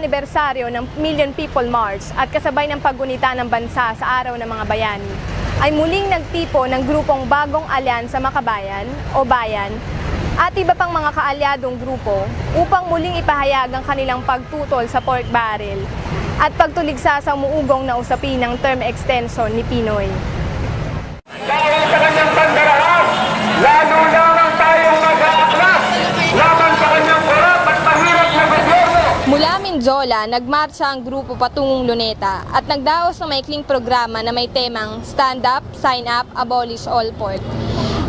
anibersaryo ng Million People March at kasabay ng paggunita ng bansa sa Araw ng Mga Bayani, ay muling nagtipo ng grupong Bagong Alyansa Makabayan o Bayan at iba pang mga kaalyadong grupo upang muling ipahayag ang kanilang pagtutol sa pork barrel at pagtuligsa sa umuugong na usapin ng term extension ni Pinoy. Dahil sa kanyang pandarahas, lalo lamang tayong mag-aaklas laban sa kanyang korap at mahirap na gobyerno. Mula Mindiola, nagmarcha ang grupo patungong Luneta at nagdaos ng maikling programa na may temang Stand Up, Sign Up, Abolish All Pork.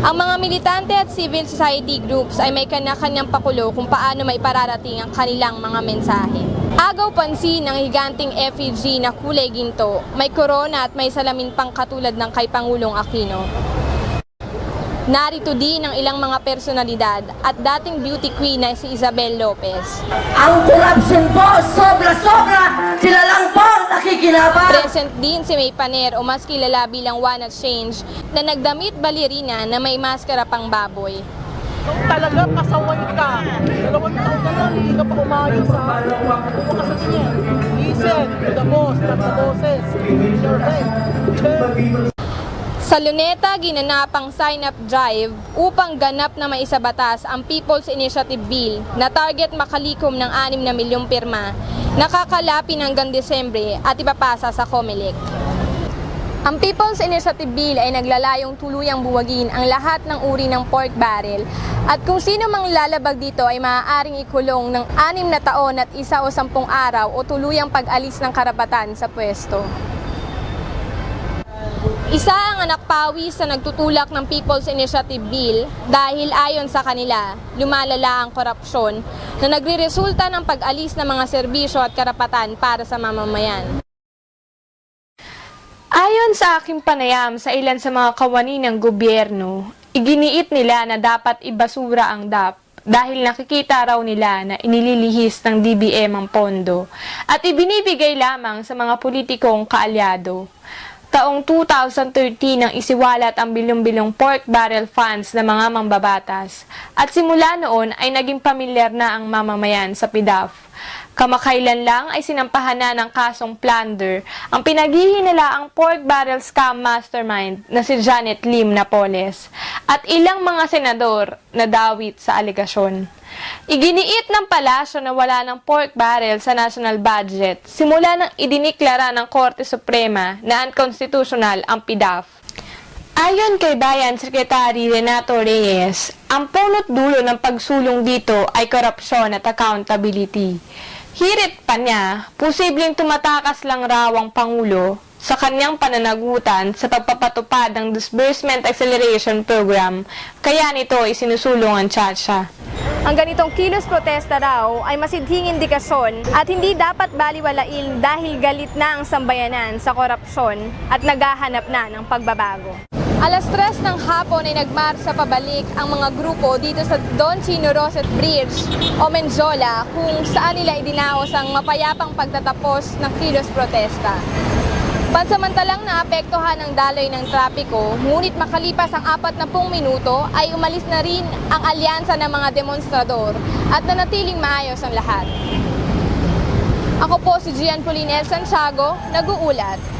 Ang mga militante at civil society groups ay may kanya-kanyang pakulo kung paano may pararating ang kanilang mga mensahe. Agaw pansin ng higanting effigy na kulay ginto, may korona at may salamin pang katulad ng kay Pangulong Aquino. Narito din ang ilang mga personalidad at dating beauty queen na si Isabel Lopez. Ang corruption po, sobra-sobra, sila lang po nakikinabang. Present din si May Paner o mas kilala bilang Wanna Change na nagdamit balerina na may maskara pang baboy. Kung talaga pasaway ka, 2 taon na lang, hindi ka pa umayos sa kasi niya. Listen to the boss, not the bosses. Your head. Sa Luneta, ginanapang sign-up drive upang ganap na maisabatas ang People's Initiative Bill na target makalikom ng 6 na milyong pirma na kakalapin hanggang Desembre at ipapasa sa COMELEC. Ang People's Initiative Bill ay naglalayong tuluyang buwagin ang lahat ng uri ng pork barrel at kung sino mang lalabag dito ay maaaring ikulong ng 6 na taon at 1 o 10 araw o tuluyang pag-alis ng karapatan sa pwesto. Isa ang anak pawis sa nagtutulak ng People's Initiative Bill dahil ayon sa kanila, lumalala ang korupsyon na nagreresulta ng pag-alis ng mga serbisyo at karapatan para sa mamamayan. Ayon sa aking panayam sa ilan sa mga kawani ng gobyerno, iginiit nila na dapat ibasura ang DAP dahil nakikita raw nila na inililihis ng DBM ang pondo at ibinibigay lamang sa mga politikong kaalyado. Taong 2013 nang isiwalat ang bilyong-bilyong pork barrel funds ng mga mambabatas at simula noon ay naging pamilyar na ang mamamayan sa PDAF. Kamakailan lang ay sinampahan na ng kasong plunder ang pinaghihinalaang pork barrel scam mastermind na si Janet Lim Napoles at ilang mga senador na dawit sa alegasyon. Iginiit ng palasyo na wala ng pork barrel sa national budget simula nang idiniklara ng Korte Suprema na unconstitutional ang PDAF. Ayon kay Bayan Secretary Renato Reyes, ang punot dulo ng pagsulong dito ay korupsyon at accountability. Hirit pa niya, posibleng tumatakas lang raw ang Pangulo sa kanyang pananagutan sa pagpapatupad ng Disbursement Acceleration Program, kaya nito isinusulong ang tsatsya. Ang ganitong kilos protesta raw ay masidhing indikasyon at hindi dapat baliwalain dahil galit na ang sambayanan sa korupsyon at naghahanap na ng pagbabago. Alas 3 ng hapon ay nagmarsa pabalik ang mga grupo dito sa Don Chino Roset Bridge o Mindiola kung saan nila idinaos ang mapayapang pagtatapos ng kilos protesta. Pansamantalang naapektuhan ang daloy ng trapiko, ngunit makalipas ang 40 minuto ay umalis na rin ang alyansa ng mga demonstrador at nanatiling maayos ang lahat. Ako po si Gian Pauline El Santiago, nag-uulat.